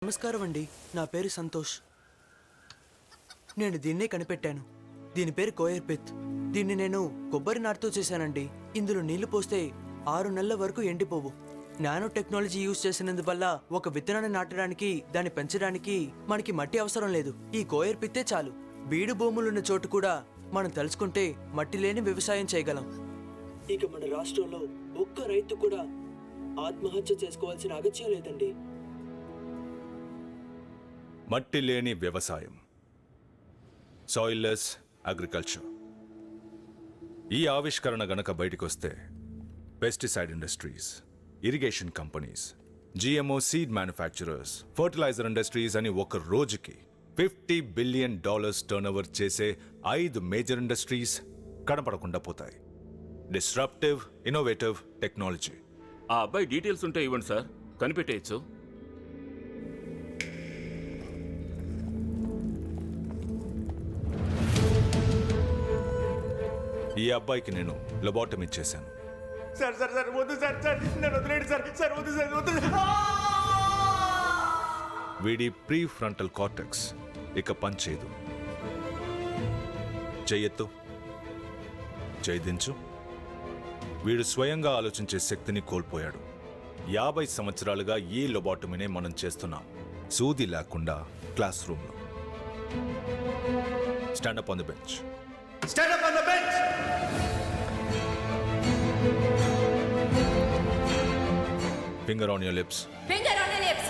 నమస్కారం అండి. నా పేరు సంతోష్. నేను దీన్నే కనిపెట్టాను. దీని పేరు కోయర్ పిత్. దీన్ని నేను కొబ్బరి నాటుతో చేశానండి. ఇందులో నీళ్లు పోస్తే 6 నెలల వరకు ఎండిపోవు. నానో టెక్నాలజీ యూజ్ చేసినందువల్ల ఒక విత్తనాన్ని నాటడానికి, దాన్ని పెంచడానికి మనకి మట్టి అవసరం లేదు. ఈ కోయర్ పిత్తే చాలు. బీడు భూములున్న చోటు కూడా మనం తలుచుకుంటే మట్టి లేని వ్యవసాయం చేయగలం. ఇక మన రాష్ట్రంలో ఒక్క రైతు కూడా ఆత్మహత్య చేసుకోవాల్సిన అగత్యం లేదండి. మట్టి లేని వ్యవసాయం, సాయిల్లెస్ అగ్రికల్చర్. ఈ ఆవిష్కరణ గనక బయటకొస్తే pesticide industries, irrigation companies, GMO seed manufacturers, fertilizer industries అని ఒక రోజుకి $50 బిలియన్ టర్నోవర్ చేసే 5 మేజర్ ఇండస్ట్రీస్ కనపడకుండా పోతాయి. Disruptive, innovative technology. ఆ అబ్బాయి డీటెయిల్స్ ఉంటే ఇవ్వండి సార్, కనిపెట్టేయచ్చు. ఈ అబ్బాయికి నేను లొబాటమీ చేశాను. సార్ సార్ సార్ వద్దు సార్ సార్ నన్ను వదిలేండి సార్ సార్ వద్దు సార్ వద్దు. వీడి ప్రీ ఫ్రంటల్ కార్టెక్స్ ఇక పనిచేయదు. చెయ్యెత్తు, చేయించు. వీడు స్వయంగా ఆలోచించే శక్తిని కోల్పోయాడు. 50 సంవత్సరాలుగా ఈ లొబాటమీనే మనం చేస్తున్నాం, సూది లేకుండా క్లాస్ రూమ్లో. Stand up on the bench. Stand up on the bench. Finger on your lips. Finger on your lips.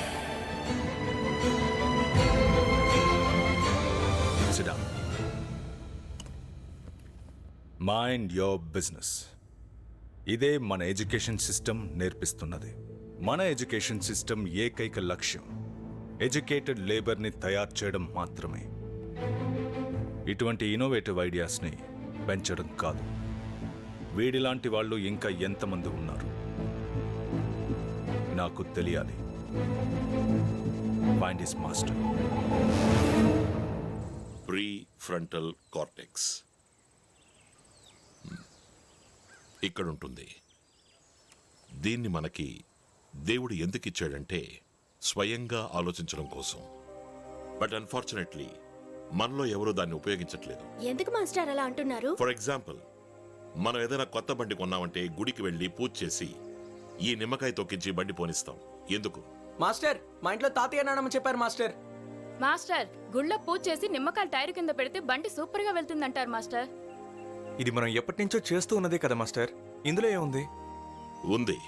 Sit down. Mind your business. ఇదే మన ఎడ్యుకేషన్ సిస్టమ్ నేర్పిస్తున్నది. మన ఎడ్యుకేషన్ సిస్టమ్ ఏకైక లక్ష్యం ఎడ్యుకేటెడ్ లేబర్ని తయారు చేయడం మాత్రమే. ఇటువంటి ఇన్నోవేటివ్ ఐడియాస్ని పెంచడం కాదు. వీడిలాంటి వాళ్ళు ఇంకా ఎంతమంది ఉన్నారు నాకు తెలియాలి. Find his master. Pre frontal cortex ఇక్కడ ఉంటుంది. దీన్ని మనకి దేవుడు ఎందుకు ఇచ్చాడంటే స్వయంగా ఆలోచించడం కోసం. బట్ అన్ఫార్చునేట్లీ మనలో ఎవరూ దాన్ని ఉపయోగించట్లేదు. ఎందుకు మాస్టర్ అలా అంటున్నారు? ఫర్ ఎగ్జాంపుల్, మనం ఏదైనా కొత్త బండి కొన్నామంటే గుడికి వెళ్ళి పూజ చేసి ఈ నిమ్మకాయ తొక్కించి బండి పోనిస్తాం. ఎందుకు? మాస్టర్, మా ఇంట్లో తాతయ్య నానమ్మ చెప్పారు మాస్టర్. మాస్టర్, గుళ్ళో పూజ చేసి నిమ్మకాయలు టైర్ కింద పెడితే బండి సూపర్ గా వెళ్తుందంటారు మాస్టర్. ఇది మనం ఎప్పటి నుంచో చేస్తూ ఉన్నదే కదా మాస్టర్. ఇందులో ఏముంది? ఉంది.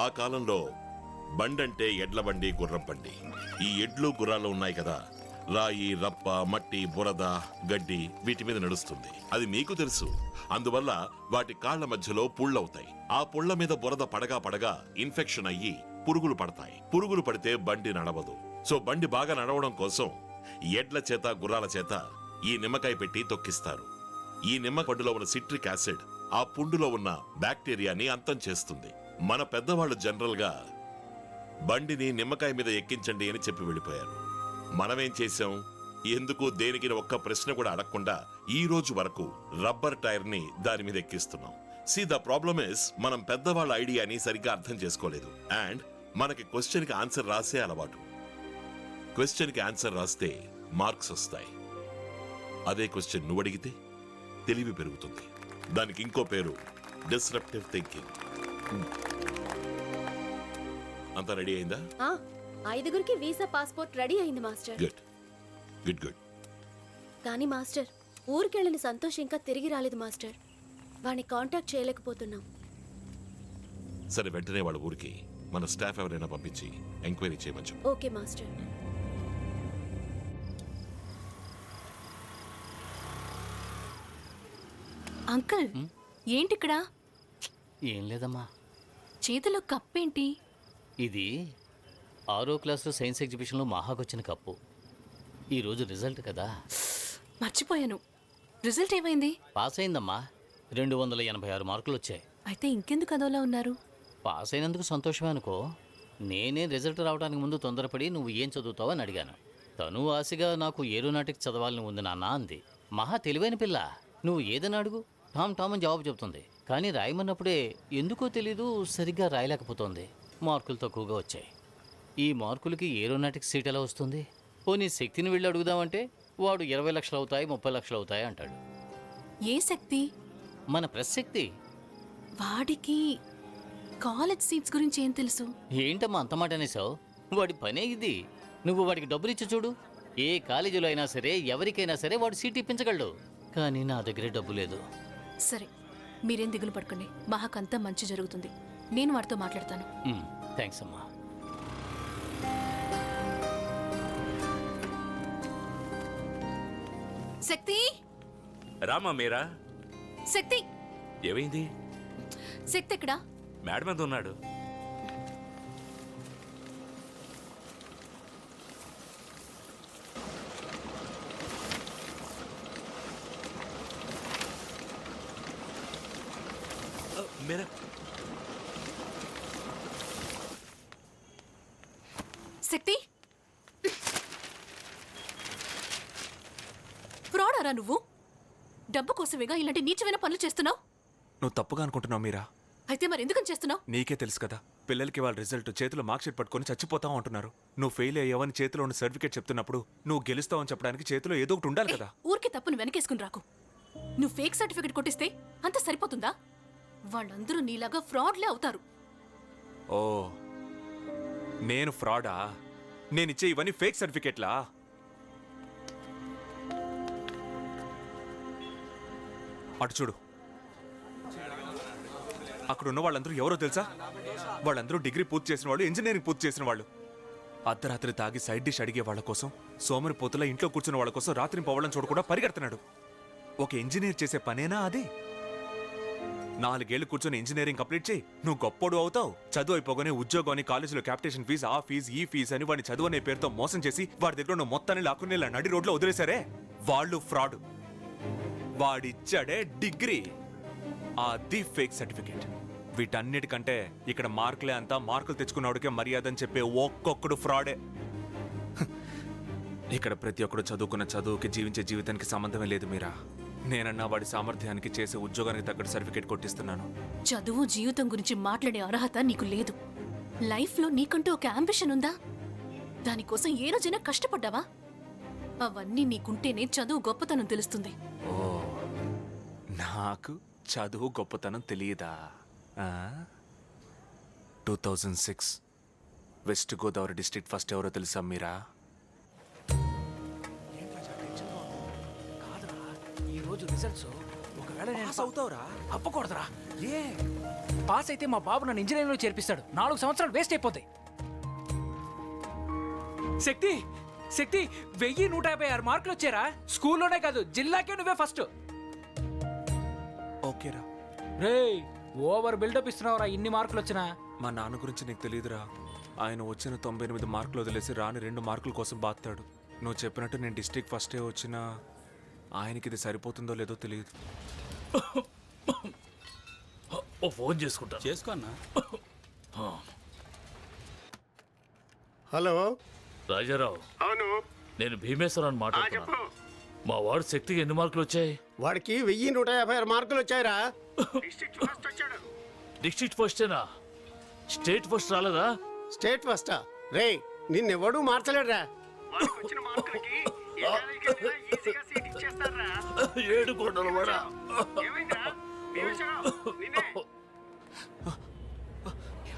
ఆ కాలంలో బండి అంటే ఎడ్ల బండి, గుర్రం బండి. ఈ ఎడ్లు గుర్రాలు ఉన్నాయి కదా, రాయి, రప్ప, మట్టి, బురద, గడ్డి వీటి మీద నడుస్తుంది. అది మీకు తెలుసు. అందువల్ల వాటి కాళ్ల మధ్యలో పుళ్ళవుతాయి. ఆ పుళ్ళ మీద బురద పడగా పడగా ఇన్ఫెక్షన్ అయ్యి పురుగులు పడతాయి. పురుగులు పడితే బండి నడవదు. సో బండి బాగా నడవడం కోసం ఎడ్ల చేత, గుర్రాల చేత ఈ నిమ్మకాయ పెట్టి తొక్కిస్తారు. ఈ నిమ్మ పండులో ఉన్న సిట్రిక్ యాసిడ్ ఆ పుండులో ఉన్న బ్యాక్టీరియాని అంతం చేస్తుంది. మన పెద్దవాళ్ళు జనరల్ గా బండిని నిమ్మకాయ మీద ఎక్కించండి అని చెప్పి వెళ్ళిపోయారు. మనమేం చేశాం? ఎందుకు, దేనికి ఒక్క ప్రశ్న కూడా అడగకుండా ఈ రోజు వరకు రబ్బర్ టైర్ ని దాని మీద ఎక్కిస్తున్నాం. సి ద ప్రాబ్లమ్ ఇస్, మనం పెద్దవాళ్ళ ఐడియాని సరిగ్గా అర్థం చేసుకోలేదు. అండ్ మనకి క్వశ్చన్ కి ఆన్సర్ రాసే అలవాటు. క్వశ్చన్ కి ఆన్సర్ రాస్తే మార్క్స్ వస్తాయి. అదే క్వశ్చన్ నువ్వు అడిగితే తెలివి పెరుగుతుంది. దానికి ఇంకో పేరు డిస్రప్టివ్ థింకింగ్. అంతా రెడీ అయిందా? 5గురికి వీసా పాస్పోర్ట్ రెడీ అయింది మాస్టర్. Good good good. కానీ మాస్టర్, ఊరికెళ్ళిన సంతోష్ ఇంకా తిరిగి రాలేదు మాస్టర్. వాణ్ణి కాంటాక్ట్ చేయలేకపోతున్నాం. సరే, వెంటనే వాళ్ళ ఊరికి మన స్టాఫ్ ఎవరైనా పంపించి ఎంక్వైరీ చేయమని. Okay master. అంకుల్, ఏంటిక్కడ? ఏం లేదమ్మా. చేతిలో కప్పేంటి? ఇది 6వ క్లాసు సైన్స్ ఎగ్జిబిషన్లో మహాకొచ్చిన కప్పు. ఈరోజు రిజల్ట్ కదా. మర్చిపోయాను. రిజల్ట్ ఏమైంది? పాస్ అయిందమ్మా. 286 మార్కులు వచ్చాయి. అయితే ఇంకెందుకు అదోలా ఉన్నారు? పాస్ అయినందుకు సంతోషమే అనుకో. నేనే రిజల్ట్ రావడానికి ముందు తొందరపడి నువ్వు ఏం చదువుతావు అని అడిగాను. తను ఆశగా నాకు ఏరోనాటిక్స్ చదవాలని ఉంది నాన్న అంది. మహా తెలివైన పిల్ల. నువ్వు ఏదైనా అడుగు, టామ్ టామ్ అని జవాబు చెప్తుంది. కానీ రాయమన్నప్పుడే ఎందుకో తెలీదు, సరిగ్గా రాయలేకపోతుంది. మార్కులు తక్కువగా వచ్చాయి. ఈ మార్కులకి ఏరోనాటిక్స్ సీట్ ఎలా వస్తుంది? పోనీ శక్తిని వెళ్ళి అడుగుదామంటే వాడు 20 లక్షలు అవుతాయి 30 లక్షలు అవుతాయి అంటాడు. ఏ శక్తి? మన ప్రెస్ శక్తి. వాడికి కాలేజ్ సీట్స్ గురించి ఏం తెలుసు? ఏంటమ్మా అంత మాట అనేసావు? వాడి పనే ఇది. నువ్వు వాడికి డబ్బులు ఇచ్చి చూడు. ఏ కాలేజీలో అయినా సరే ఎవరికైనా సరే వాడు సీట్ ఇప్పించగలడు. కానీ నా దగ్గరే డబ్బు లేదు. సరే, మీరేం దిగులు పడుకోండి. మహాకంతా మంచి జరుగుతుంది. నేను వాడితో మాట్లాడతాను. థ్యాంక్స్ అమ్మా. శక్తి, రామా మీరా, శక్తి, ఏమైంది? శక్తి ఎక్కడా? మేడం మీద ఉన్నాడు. మీరా, శక్తి, ఫ్రాడారా నువ్వు? డబ్బు కోసమేగా ఇలాంటి నీచమైన పనులు చేస్తున్నావు? నువ్వు తప్పుగా అనుకుంటున్నావు మీరా. అయితే మరి ఎందుకని చేస్తున్నావు? నీకే తెలుసు కదా, పిల్లలకి వాళ్ళ రిజల్ట్ చేతిలో మార్క్ షీట్ పట్టుకొని చచ్చిపోతావు అంటున్నారు. నువ్వు ఫెయిల్ అయ్యావని చేతిలో ఉన్న సర్టిఫికేట్ చెప్తున్నప్పుడు నువ్వు గెలుస్తావని చెప్పడానికి చేతిలో ఏదో ఒకటి ఉండాలి కదా. ఊరికి తప్పును వెనకేసుకుని రాకు. నువ్వు ఫేక్ సర్టిఫికెట్ కొట్టిస్తే అంత సరిపోతుందా? వాళ్ళందరూ నీలాగా ఫ్రాడ్లే అవుతారు. ఓ, నేను ఫ్రాడా? నేనిచ్చే ఇవన్నీ ఫేక్ సర్టిఫికేట్లా? అటు చూడు, అక్కడ ఉన్న వాళ్ళందరూ ఎవరో తెలుసా? వాళ్ళందరూ డిగ్రీ పూర్తి చేసిన వాళ్ళు, ఇంజనీరింగ్ పూర్తి చేసిన వాళ్ళు. అర్ధరాత్రి తాగి సైడ్ డిష్ అడిగే వాళ్ళ కోసం, సోమరిపోతులా ఇంట్లో కూర్చున్న వాళ్ళ కోసం రాత్రి పోవడం చూడకుండా పరిగెడుతున్నాడు. ఒక ఇంజనీర్ చేసే పనేనా అది? 4 ఏళ్లు కూర్చొని ఇంజనీరింగ్ కంప్లీట్ చేయి, నువ్వు గొప్పోడు అవుతావు. చదువు అయిపోగానే ఉద్యోగం అని కాలేజీలో క్యాపిటేషన్ ఫీజు, ఆ ఫీజు ఈ ఫీజు అని వాడిని చదువు అనే పేరుతో మోసం చేసి వాడి దగ్గర ఉన్న మొత్తాన్ని లాక్కుని ఇలా నడి రోడ్లో వదిలేశారే, వాళ్ళు ఫ్రాడ్. వాడిచ్చాడే డిగ్రీ, అది ఫేక్ సర్టిఫికేట్. వీటన్నిటికంటే ఇక్కడ మార్కులే అంతా, మార్కులు తెచ్చుకున్నవాడికే మర్యాద అని చెప్పే ఒక్కొక్కడు ఫ్రాడే. ఇక్కడ ప్రతి ఒక్కడు చదువుకున్న చదువుకి, జీవించే జీవితానికి సంబంధమే లేదు మీరా. నేనన్నా వాడి సామర్థ్యానికి, చేసే ఉద్యోగానికి తగ్గట్టు సర్టిఫికేట్ కొట్టిస్తున్నాను. చదువు, జీవితం గురించి మాట్లాడే అర్హత నీకు లేదు. లైఫ్లో నీకంటూ ఒక అంబిషన్ ఉందా? దానికోసం ఏ రోజైనా కష్టపడ్డావా? అవన్నీ నీకుంటేనే చదువు గొప్పతనం తెలుస్తుంది. ఓ, నాకు చదువు గొప్పతనం తెలియదా? 2006 వెస్ట్ గోదావరి డిస్ట్రిక్ట్ ఫస్ట్ ఎవరో తెలుసా మీరా? ఈరోజు రిజల్ట్స్ ఒకవేళ నేను పాస్ అవుతావురా? అప్పకూడదురా. ఏ పాస్ అయితే మా బాబు నన్ను ఇంజనీరింగ్లో చేర్పిస్తాడు. 4 సంవత్సరాలు వేస్ట్ అయిపోతాయి. శక్తి, శక్తి, 1156 మార్కులు వచ్చారా? స్కూల్లోనే కాదు, జిల్లాకే నువ్వే ఫస్ట్. ఓకేరా. రేయ్, ఓవర్ బిల్డప్ ఇస్తున్నావురా ఇన్ని మార్కులు వచ్చినా. మా నాన్న గురించి నీకు తెలియదురా. ఆయన వచ్చిన 98 మార్కులు వదిలేసి రాని 2 మార్కుల కోసం బాతాడు. నువ్వు చెప్పినట్టు నేను డిస్ట్రిక్ట్ ఫస్టే వచ్చినా ఆయనకి ఇది సరిపోతుందో లేదో తెలియదు. ఓ ఫోన్ చేసుకుంటా. చేసుకోన్నా. హలో రాజారావు, అవును, నేను భీమేశ్వరాన్ని మాట్లాడుతున్నాను. మా వాడు శక్తికి ఎన్ని మార్కులు వచ్చాయి? వాడికి 1156 మార్కులు వచ్చాయిరా. డిస్ట్రిక్ట్ ఫస్టేనా? స్టేట్ ఫస్ట్ రాలేదా? స్టేట్ ఫస్టా? రే, నిన్నెవడూ మార్చలేడురా. 7 కొండల వాడా.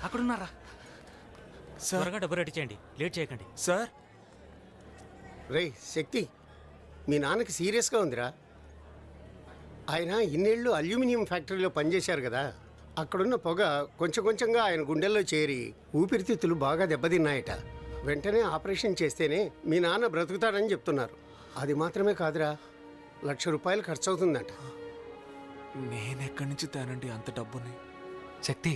అక్కడున్నారా? త్వరగా డబ్బు రెడీ చేయండి, లేట్ చేయకండి. సార్, రే శక్తి, మీ నాన్నకి సీరియస్గా ఉందిరా. ఆయన ఇన్నేళ్ళు అల్యూమినియం ఫ్యాక్టరీలో పనిచేశారు కదా, అక్కడున్న పొగ కొంచెం కొంచెంగా ఆయన గుండెల్లో చేరి ఊపిరితిత్తులు బాగా దెబ్బతిన్నాయట. వెంటనే ఆపరేషన్ చేస్తేనే మీ నాన్న బ్రతుకుతాడని చెప్తున్నారు. అది మాత్రమే కాదురా, ₹1,00,000 ఖర్చు అవుతుందట. నేనెక్కడి నుంచి తేనండి అంత డబ్బుని? శక్తి,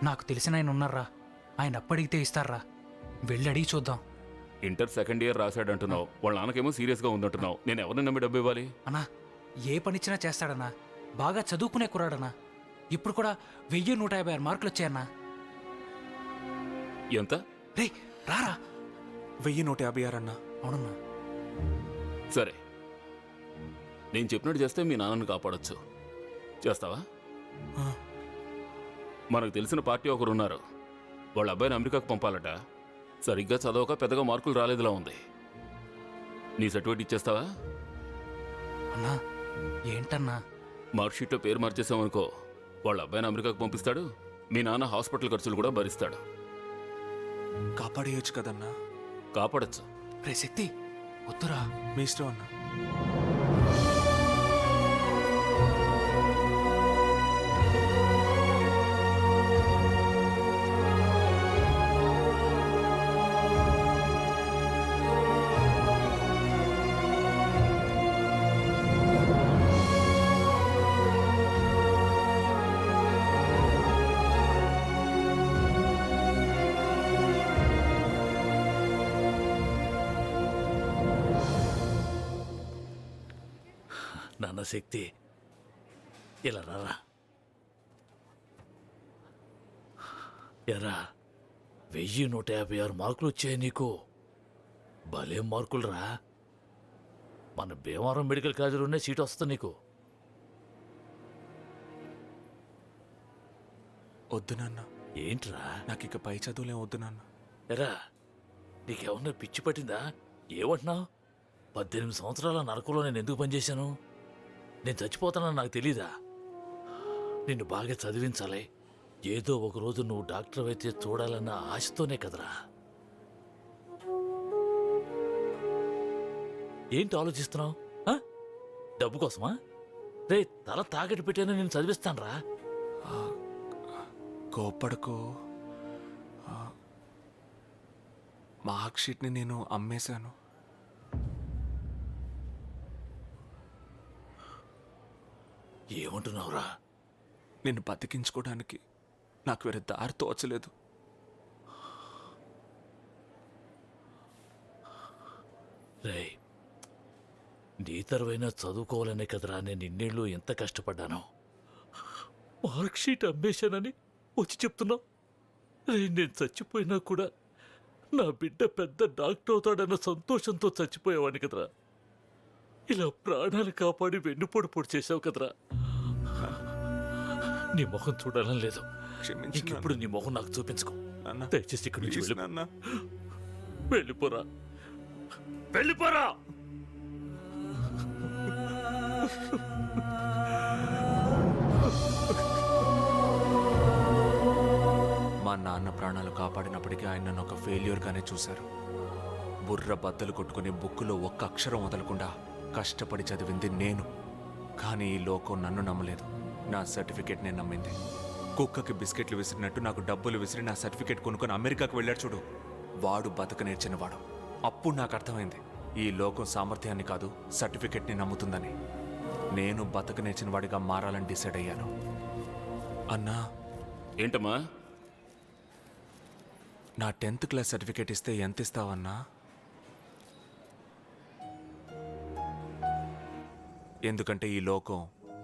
నాకు తెలిసిన ఆయన ఉన్నారా, ఆయన అప్పడిగితే ఇస్తారా? వెళ్ళి అడిగి చూద్దాం. ఇంటర్ సెకండ్ ఇయర్ రాశాడంటున్నావు, వాళ్ళ నాన్నకేమో సీరియస్గా ఉందంటున్నావు. నేను ఎవరిని నమ్మి డబ్బు ఇవ్వాలి? అన్నా, ఏ పనిచ్చినా చేస్తాడన్నా. బాగా చదువుకునే కుర్రాడన్నా. ఇప్పుడు కూడా 1156 మార్కులు వచ్చాయన్నా. ఎంత? రే రారా. 1156 అన్నా. అవునన్నా. సరే, నేను చెప్పినట్టు చేస్తే మీ నాన్నని కాపాడొచ్చు. చేస్తావా? మనకు తెలిసిన పార్టీ ఒకరు ఉన్నారు, వాళ్ళ అబ్బాయిని అమెరికాకు పంపాలట. సరిగ్గా చదవక పెద్దగా మార్కులు రాలేదులా ఉంది. నీ సర్టిఫికేట్ ఇచ్చేస్తావా? అన్నా ఏంటన్నా? మార్క్షీట్లో పేరు మార్చేసామనుకో, వాళ్ళ అబ్బాయిని అమెరికాకు పంపిస్తాడు, మీ నాన్న హాస్పిటల్ ఖర్చులు కూడా భరిస్తాడు. కాపాడేయచ్చు కదన్నా. కాపాడచ్చు. రే శక్తి వద్దురా. మీ ఇష్టం అన్నా. నాన్న శక్తి, ఇలా రారా. ఎరా 1156 మార్కులు వచ్చాయి నీకు. భలే మార్కులు రా. మన భీమవరం మెడికల్ కాలేజీలోనే సీట్ వస్తుంది నీకు. వద్దు నాన్న. ఏంట్రా? నాకు ఇక పై చదువులేం వద్దు నాన్న. ఎరా నీకేమన్నా పిచ్చి పట్టిందా? ఏమంటున్నావు? 18 సంవత్సరాల నరకంలో నేను ఎందుకు పనిచేశాను? నేను చచ్చిపోతానని నాకు తెలీదా? నిన్ను బాగా చదివించాలి, ఏదో ఒక రోజు నువ్వు డాక్టర్ అయితే చూడాలన్న ఆశతోనే కదరా. ఏంటి ఆలోచిస్తున్నావు? డబ్బు కోసమా? రే తల తాగటి పెట్టాను, నేను చదివిస్తానురా. కోప్పడుకో. మార్క్ షీట్ని నేను అమ్మేశాను. ఏమంటున్నావురా? నిన్ను బతికించుకోవడానికి నాకు వేరే దారి తోచలేదు. రే నీ తరవైనా చదువుకోవాలనే కదరా నేను ఇన్నేళ్ళు ఎంత కష్టపడ్డాను. మార్క్ షీట్ అమ్మేశానని వచ్చి చెప్తున్నావు? రే నేను చచ్చిపోయినా కూడా నా బిడ్డ పెద్ద డాక్టర్ అవుతాడన్న సంతోషంతో చచ్చిపోయేవాడిని కదరా. ఇలా ప్రాణాలు కాపాడి వెన్నుపోటు పొడి చేసావు కదరా. నీ ముఖం చూడాలని లేదు. ఇంకెప్పుడు నీ ముఖం నాకు చూపించుకో. దయచేసి ఇక్కడి నుంచి వెళ్ళిపోరా. వెళ్ళిపోరా. మా నాన్న ప్రాణాలు కాపాడినప్పటికీ ఆయన నన్ను ఒక ఫెయిల్యూర్గానే చూశారు. బుర్ర బద్దలు కొట్టుకుని బుక్కులో ఒక్క అక్షరం వదలకుండా కష్టపడి చదివింది నేను. కానీ ఈ లోకం నన్ను నమ్మలేదు, నా సర్టిఫికేట్ నేను నమ్మింది. కుక్కకి బిస్కెట్లు విసిరినట్టు నాకు డబ్బులు విసిరి నా సర్టిఫికేట్ కొనుక్కొని అమెరికాకు వెళ్ళాడు చూడు, వాడు బతక నేర్చినవాడు. అప్పుడు నాకు అర్థమైంది, ఈ లోకం సామర్థ్యాన్ని కాదు సర్టిఫికేట్ని నమ్ముతుందని. నేను బతక నేర్చిన వాడిగా మారాలని డిసైడ్ అయ్యాను. అన్నా. ఏంటమ్మా? నా 10th క్లాస్ సర్టిఫికేట్ ఇస్తే ఎంత ఇస్తావన్నా? ఎందుకంటే ఈ లోకం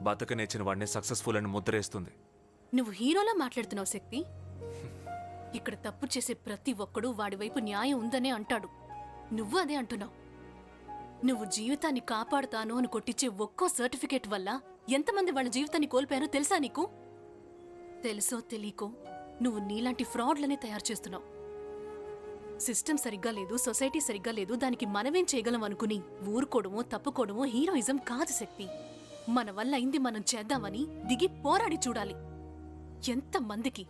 బతక నేర్చిన వాడిని సక్సెస్ఫుల్ అని ముద్రేస్తుంది. నువ్వు హీరోలా మాట్లాడుతున్నావు శక్తి. ఇక్కడ తప్పు చేసే ప్రతి ఒక్కడు వాడి వైపు న్యాయం ఉందనే అంటాడు. నువ్వు అదే అంటున్నావు. నువ్వు జీవితాన్ని కాపాడుతాను అని కొట్టించే ఒక్కో సర్టిఫికేట్ వల్ల ఎంతమంది వాళ్ళ జీవితాన్ని కోల్పోయారో తెలుసా నీకు? తెలుసో తెలియకో నువ్వు నీలాంటి ఫ్రాడ్లనే తయారు చేస్తున్నావు. సిస్టమ్ సరిగ్గా లేదు, సొసైటీ సరిగ్గా లేదు, దానికి మనమేం చేయగలం అనుకుని ఊరుకోవడమో తప్పుకోవడమో హీరోయిజం కాదు శక్తి. మన వల్ల అయింది మనం చేద్దామని దిగి పోరాడి చూడాలి. ఎంతమందికి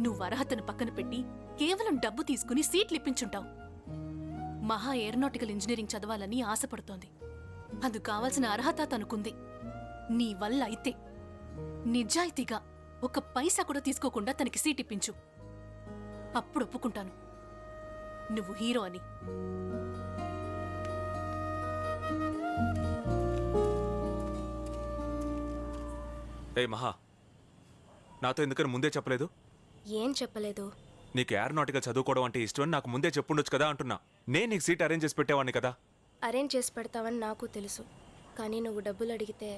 నువ్వు అర్హతను పక్కన పెట్టి కేవలం డబ్బు తీసుకుని సీట్లు ఇప్పించుంటావు. మహా ఏరోనాటికల్ ఇంజనీరింగ్ చదవాలని ఆశపడుతోంది. అందుకు కావాల్సిన అర్హత తనకుంది. నీ వల్ల అయితే నిజాయితీగా ఒక్క పైసా కూడా తీసుకోకుండా తనకి సీట్ ఇప్పించు. అప్పుడు ఒప్పుకుంటాను నువ్వు హీరో అని. ఏ మహా, నాతో ఎందుకని ముందే చెప్పలేదు? ఏం చెప్పలేదు? నీకు ఏరోనాటికల్ చదువుకోవడం అంటే ఇష్టం అని నాకు ముందే చెప్పుండొచ్చు కదా అంటున్నా. నేను నీకు సీట్ అరేంజ్ చేసి పెట్టేవాడిని కదా. అరేంజ్ చేసి పెడతావని నాకు తెలుసు, కానీ నువ్వు డబ్బులు అడిగితే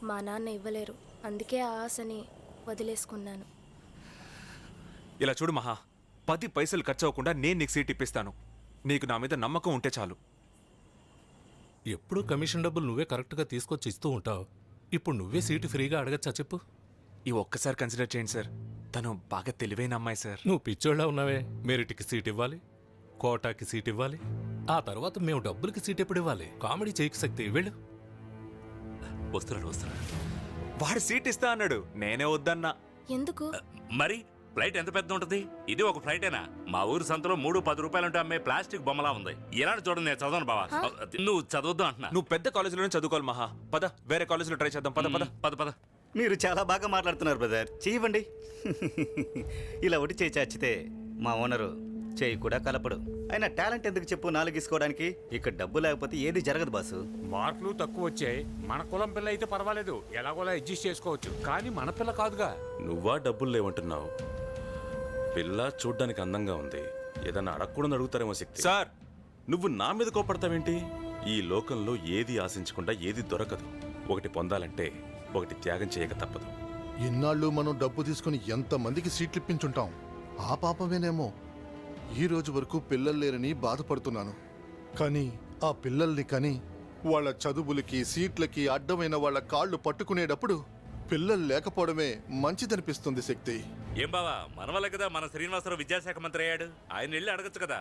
మా నాన్న ఇవ్వలేరు. అందుకే ఆ ఆశని వదిలేసుకున్నాను. ఇలా చూడు మహా, 10 పైసలు ఖర్చు అవ్వకుండా నేను నీకు సీట్ ఇప్పిస్తాను. నీకు నా మీద నమ్మకం ఉంటే చాలు. ఎప్పుడూ కమిషన్ డబ్బులు నువ్వే కరెక్ట్గా తీసుకొచ్చి ఇస్తూ ఉంటావు. ఇప్పుడు నువ్వే సీటు ఫ్రీగా అడగచ్చా చెప్పు? ఈ ఒక్కసారి కన్సిడర్ చేయండి సార్. తను బాగా తెలివైన అమ్మాయి సార్. నువ్వు పిచ్చోళ్ళ ఉన్నావే. మెరిట్కి సీట్ ఇవ్వాలి, కోటాకి సీట్ ఇవ్వాలి, ఆ తర్వాత మేము డబ్బులకి సీట్ ఎప్పుడు ఇవ్వాలి? కామెడీ చేయకు శక్తి, వెళ్ళు. వస్తున్నాడు. వాడు సీట్ ఇస్తా అన్నాడు, నేనే వద్దన్నా. ఎందుకు? మరి ఫ్లైట్ ఎంత పెద్ద ఉంటుంది? ఇది ఒక ఫ్లైటేనా? మా ఊరు సంతలో 3-10 రూపాయలుంటే అమ్మే ప్లాస్టిక్ బొమ్మలా ఉంది. ఇలాంటి చూడండి, నేను చదవను బావా. నువ్వు చదవద్దు అంటున్నా. నువ్వు పెద్ద కాలేజీలోనే చదువుకోవాలి మహా. పద, వేరే కాలేజీలో ట్రై చేద్దాం. పద పద పద పద. మీరు చాలా బాగా మాట్లాడుతున్నారు బ్రదర్. చెయ్యండి. ఇలా ఒకటి చేయి చాచితే మా ఓనరు చేయి కూడా కలపడు. అయినా టాలెంట్ ఎందుకు చెప్పు, 4 తీసుకోవడానికి. ఇక్కడ డబ్బు లేకపోతే ఏది జరగదు బాసు. మార్కులు తక్కువ వచ్చాయి. మన కులం పిల్ల అయితే పర్వాలేదు, ఎలాగోలా అడ్జస్ట్ చేసుకోవచ్చు. కానీ మన పిల్ల కాదుగా. నువ్వా డబ్బులు లేవంటున్నావు? పిల్ల చూడ్డానికి అందంగా ఉంది, ఏదన్నా అడగకూడదు అడుగుతారేమో శక్తి. సార్, నువ్వు నా మీద కోపడతావేంటి? ఈ లోకంలో ఏది ఆశించకుండా ఏది దొరకదు. ఒకటి పొందాలంటే ఒకటి త్యాగం చేయక తప్పదు. ఇన్నాళ్ళు మనం డబ్బు తీసుకుని ఎంతమందికి సీట్లు ఇప్పించుంటాం. ఆ పాపమేనేమో ఈ రోజు వరకు పిల్లలు లేరని బాధపడుతున్నాను. కానీ ఆ పిల్లల్ని కని వాళ్ళ చదువులకి సీట్లకి అడ్డమైన వాళ్ళ కాళ్ళు పట్టుకునేటప్పుడు పిల్లలు లేకపోవడమే మంచిదనిపిస్తుంది శక్తి. ఏం బావా, మన వల్ల కదా మన శ్రీనివాసరావు విద్యాశాఖ మంత్రి అయ్యాడు. ఆయన వెళ్ళి అడగచ్చు కదా.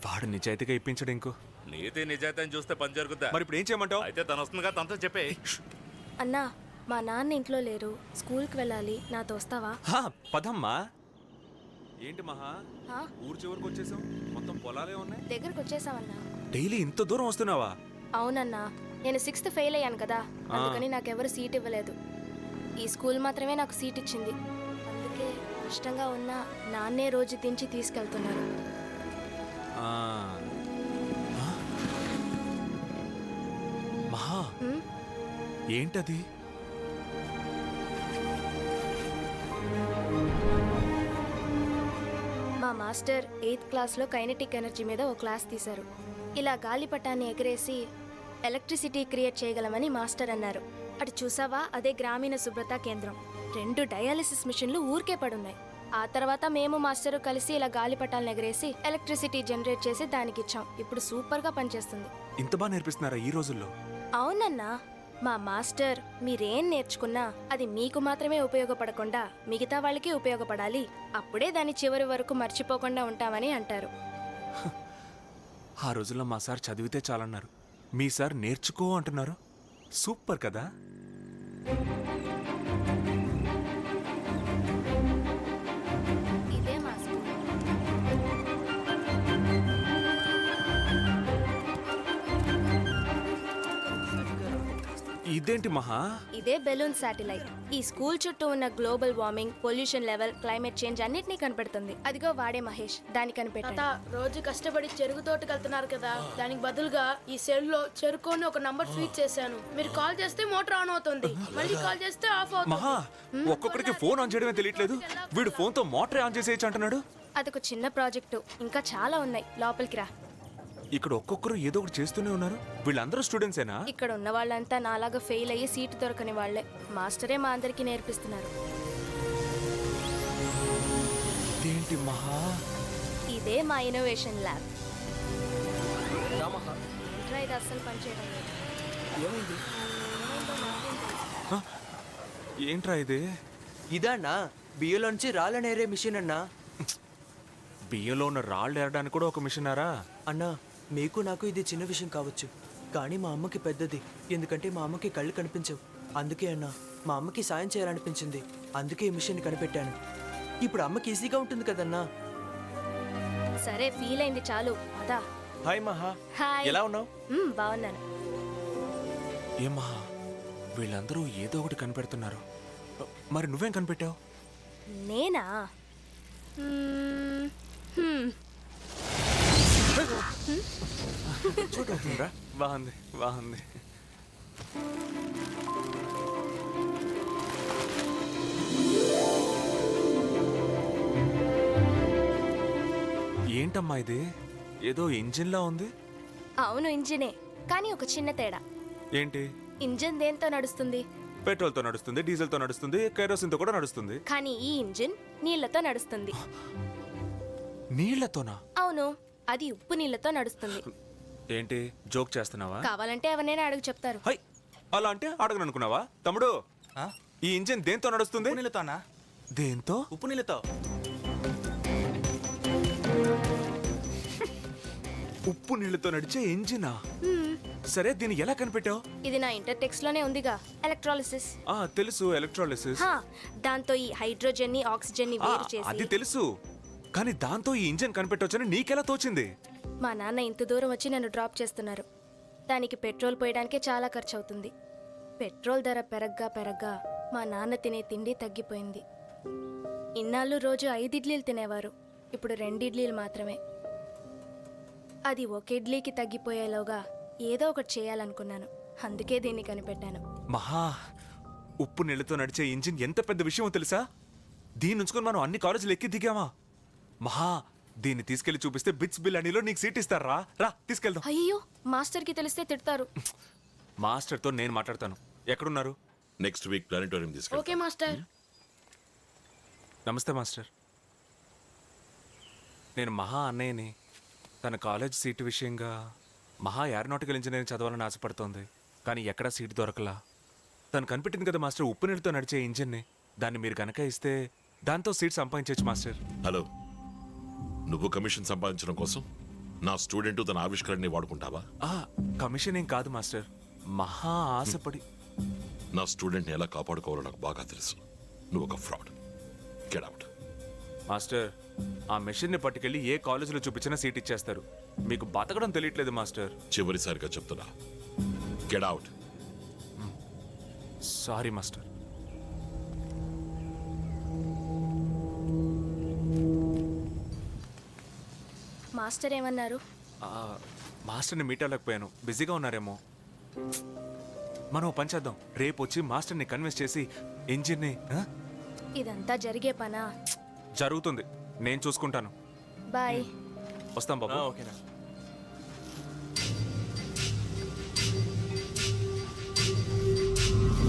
వాడు నిజాయితీగా ఇప్పించడు. ఇంకో నీతి నిజాయితీ చూస్తే పని జరుగుద్దా? మరి ఇప్పుడు ఏం చేయమంటావు? అయితే తను వస్తుందిగా, తనతో చెప్పే. అన్నా, మా నాన్న ఇంట్లో లేరు, స్కూల్కి వెళ్ళాలి, నాతో వస్తావా? పదమ్మా. ఏంటి మహా, హా? ఊరు చివరికి వచ్చేసాం. మొత్తం పొలాలే ఉన్నాయి. దగ్గరకు వచ్చేసావన్నా? డైలీ ఇంత దూరం వస్తున్నావా? అవునన్నా, నేను 6th ఫెయిల్ అయ్యాను కదా, అందుకని నాకెవరు సీట్ ఇవ్వలేదు. ఈ స్కూల్ మాత్రమే నాకు సీట్ ఇచ్చింది. అందుకే కష్టంగా ఉన్నా నాన్నే రోజు దించి తీసుకెళ్తున్నారు. మహా, ఉమ్, ఏంటది? మా మాస్టర్ 8th క్లాస్లో కైనెటిక్ ఎనర్జీ మీద ఓ క్లాస్ తీశారు. ఇలా గాలిపటాన్ని ఎగరేసి ఎలక్ట్రిసిటీ క్రియేట్ చేయగలమని మాస్టర్ అన్నారు. అటు చూసావా, అదే గ్రామీణ శుభ్రత కేంద్రం. 2 డయాలిసిస్ మిషన్లు ఊరికే పడున్నాయి. ఆ తర్వాత మేము మాస్టరు కలిసి ఇలా గాలిపటాలను ఎగరేసి ఎలక్ట్రిసిటీ జనరేట్ చేసి దానికి ఇచ్చాం. ఇప్పుడు సూపర్గా పనిచేస్తుంది. ఇంత బాగా నేర్పిస్తున్నారా ఈ రోజుల్లో? అవునన్నా, మా మాస్టర్ మీరేం నేర్చుకున్నా అది మీకు మాత్రమే ఉపయోగపడకుండా మిగతా వాళ్ళకి ఉపయోగపడాలి, అప్పుడే దాని చివరి వరకు మర్చిపోకుండా ఉంటామని అంటారు. ఆ రోజుల్లో మా సార్ చదివితే చాలన్నారు, మీ సార్ నేర్చుకో అంటున్నారు. సూపర్ కదా. ఇదే మా స్కూల్. ఇదేంటి మహా? ఇదే బెలూన్ శాటిలైట్. ఈ స్కూల్ చుట్టూ ఉన్న global warming, pollution level, climate change అన్నిటినీ కనిపెడుతుంది. అదిగో వాడే మహేష్, దాన్ని కనిపెట్టాడు. రోజు కష్టపడి చెరుకు తోటకి వెళ్తున్నారు కదా, దానికి బదులుగా ఈ సెల్ లో చెరుకుని ఒక నంబర్ స్విచ్ చేశాను. మీరు కాల్ చేస్తే మోటార్ ఆన్ అవుతుంది, మళ్ళీ కాల్ చేస్తే ఆఫ్ అవుతుంది. మహా, ఒక్కొక్కడికి ఫోన్ ఆన్ చేయడమే తెలియట్లేదు. వీడు ఫోన్ తో మోటరే ఆన్ చేసేయచ్చు అంటున్నాడు. అదొక చిన్న ప్రాజెక్టు, ఇంకా చాలా ఉన్నాయి. లోపలికి రా. ఇక్కడ ఒక్కొక్కరు ఏదో ఒకటి చేస్తూనే ఉన్నారు. వీళ్ళందరూ స్టూడెంట్సేనా? ఇక్కడ ఉన్న వాళ్ళంతా నాలాగా ఫెయిల్ అయ్యి సీటు దొరకని వాళ్లే. మాస్టరే మా అందరికీ నేర్పిస్తున్నారు. ఏంటి మహా? ఇదే మా ఇన్నోవేషన్ ల్యాబ్. ఇది అస్సలు పనిచేయడం లేదు. ఏంట్రా ఇది? ఇదన్నా బియ్యంలోంచి రాళ్ళనేరే మిషన్ అన్నా. బియ్యంలో ఉన్న రాళ్ళు ఏరడానికి కూడా ఒక మిషనారా? అన్నా, మీకు నాకు ఇది చిన్న విషయం కావచ్చు, కానీ మా అమ్మకి పెద్దది. ఎందుకంటే మా అమ్మకి కళ్ళు కనిపించవు. అందుకే అన్నా, మా అమ్మకి సాయం చేయాలనిపించింది. అందుకే ఈ మిషన్ కనిపెట్టాను. ఇప్పుడు అమ్మకి ఈజీగా ఉంటుంది కదన్నా. సరే, ఫీల్ అయింది చాలు, అదా. హాయ్ మహా. హాయ్. ఎలా ఉన్నావు? బాగున్నాను. ఏ మహా, వీళ్ళందరూ ఏదో ఒకటి కనిపెడుతున్నారు. మరి నువ్వేం కనిపెట్టావు? నేనా? చూడరా, బాగుంది బాగుంది. ఏంటమ్మా ఇది? ఏదో ఇంజిన్లా ఉంది. అవును, ఇంజినే, కానీ ఒక చిన్న తేడా. ఏంటి? ఇంజిన్ దేంతో నడుస్తుంది? పెట్రోల్ తో నడుస్తుంది, డీజిల్ తో నడుస్తుంది, కెరోసిన్ తో కూడా నడుస్తుంది. కానీ ఈ ఇంజిన్ నీళ్లతో నడుస్తుంది. నీళ్లతోనా? అవును, అది ఉప్పు నీళ్లతో నడుస్తుంది. ఏంటి జోక్ చేస్తున్నావా? కావాలంటే ఎవరినైనా అడుగు చెప్తారు. అలా అంటే అడగను అనుకున్నావా తమ్ముడు? ఈ ఇంజిన్ దేంతో నడుస్తుంది? నీళ్ళతోనా? దేంతో? ఉప్పు నీళ్ళతో. ఉప్పు నీళ్ళతో నడిచే ఇంజినా? సరే, దీన్ని ఎలా కనిపెట్టావు? ఇది నా ఇంటర్ టెక్స్ట్ లోనే ఉందిగా, ఎలక్ట్రాలిసిస్. తెలుసు, ఎలక్ట్రాలిసిస్. దాంతో ఈ హైడ్రోజన్ ని ఆక్సిజన్ ని వేరు అది చేసి తెలుసు, కానీ దాంతో ఈ ఇంజిన్ కనిపెట్టొచ్చని నీకెలా తోచింది? మా నాన్న ఇంత దూరం వచ్చి నన్ను డ్రాప్ చేస్తున్నారు. దానికి పెట్రోల్ పోయడానికే చాలా ఖర్చు అవుతుంది. పెట్రోల్ ధర పెరగ్గా మా నాన్న తినే తిండి తగ్గిపోయింది. ఇన్నాళ్ళు రోజు 5 ఇడ్లీలు తినేవారు, ఇప్పుడు 2 ఇడ్లీలు మాత్రమే. అది ఒక ఇడ్లీకి తగ్గిపోయేలోగా ఏదో ఒకటి చేయాలనుకున్నాను. అందుకే దీన్ని కనిపెట్టాను. మహా, ఉప్పు నీళ్ళతో నడిచే ఇంజిన్ ఎంత పెద్ద విషయమో తెలుసా? దీన్ని ఉంచుకొని మనం అన్ని కాలేజీలు ఎక్కి దిగామా? మహా, దీన్ని తీసుకెళ్లి చూపిస్తే బిట్స్ బిల్లానీలో నీకు సీట్ ఇస్తారా? రా తీసుకెళ్దాం. అయ్యో, మాస్టర్కి తెలిస్తే తిడతారు. మాస్టర్తో నేను మాట్లాడతాను. ఎక్కడున్నారు? నెక్స్ట్ వీక్ ప్లానిటోరియం తీసుకెళ్తాం. Okay master. నమస్తే మాస్టర్. నేను మహా అన్నయ్యని. తన కాలేజ్ సీటు విషయంగా మహా ఏరోనాటికల్ ఇంజనీరింగ్ చదవాలని ఆశపడుతోంది, కానీ ఎక్కడా సీటు దొరకలా. తను కనిపెట్టింది కదా మాస్టర్, ఉప్పు నీళ్ళతో నడిచే ఇంజిన్ని. దాన్ని మీరు కనుక ఇస్తే దాంతో సీట్ సంపాదించవచ్చు మాస్టర్. హలో, నువ్వు కమిషన్ సంపాదించడం కోసం నా స్టూడెంట్ తన ఆవిష్కరణని వాడుకుంటావా? కమిషన్ ఏం కాదు మాస్టర్, మహా ఆశపడి. నా స్టూడెంట్ని ఎలా కాపాడుకోవాలో నాకు బాగా తెలుసు. నువ్వు ఒక ఫ్రాడ్. Get out. మాస్టర్, ఆ మెషిన్ని పట్టుకెళ్ళి ఏ కాలేజీలో చూపించినా సీట్ ఇచ్చేస్తారు. మీకు బతకడం తెలియట్లేదు మాస్టర్. చివరిసారిగా చెప్తున్నా, get out. Sorry master. Master ఏమన్నారు? మాస్టర్ని మీట్ అవ్వలేకపోయాను, బిజీగా ఉన్నారేమో. మనం ఓ పని చేద్దాం, రేపు వచ్చి మాస్టర్ని కన్విన్స్ చేసి ఇంజిన్ని. ఇదంతా జరిగే పనా? జరుగుతుంది, నేను చూసుకుంటాను. బాయ్. వస్తాం బాబు. ఓకేనా?